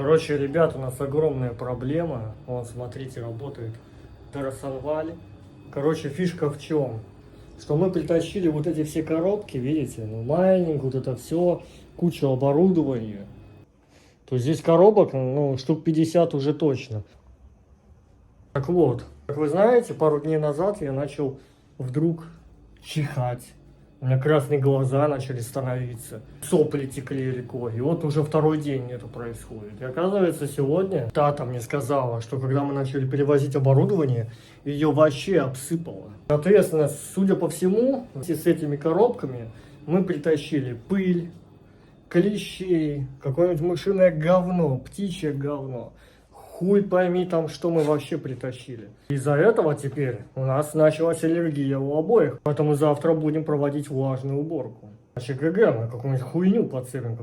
Короче, ребят, у нас огромная проблема. Вон, смотрите, работает Террасанваль. Короче, фишка в чем? Что мы притащили вот эти все коробки, видите? Ну, майнинг, вот это все, куча оборудования. То есть здесь коробок, ну, штук 50 уже точно. Так вот, как вы знаете, пару дней назад я начал вдруг чихать. У меня красные глаза начали становиться, сопли текли рекой. И вот уже второй день это происходит. И оказывается, сегодня Тата мне сказала, что когда мы начали перевозить оборудование, ее вообще обсыпало. Соответственно, судя по всему, с этими коробками мы притащили пыль, клещей, какое-нибудь мышиное говно, птичье говно. Хуй пойми там, что мы вообще притащили. Из-за этого теперь у нас началась аллергия у обоих. Поэтому завтра будем проводить влажную уборку. Значит, ГГ, мы какую-нибудь хуйню подцепим.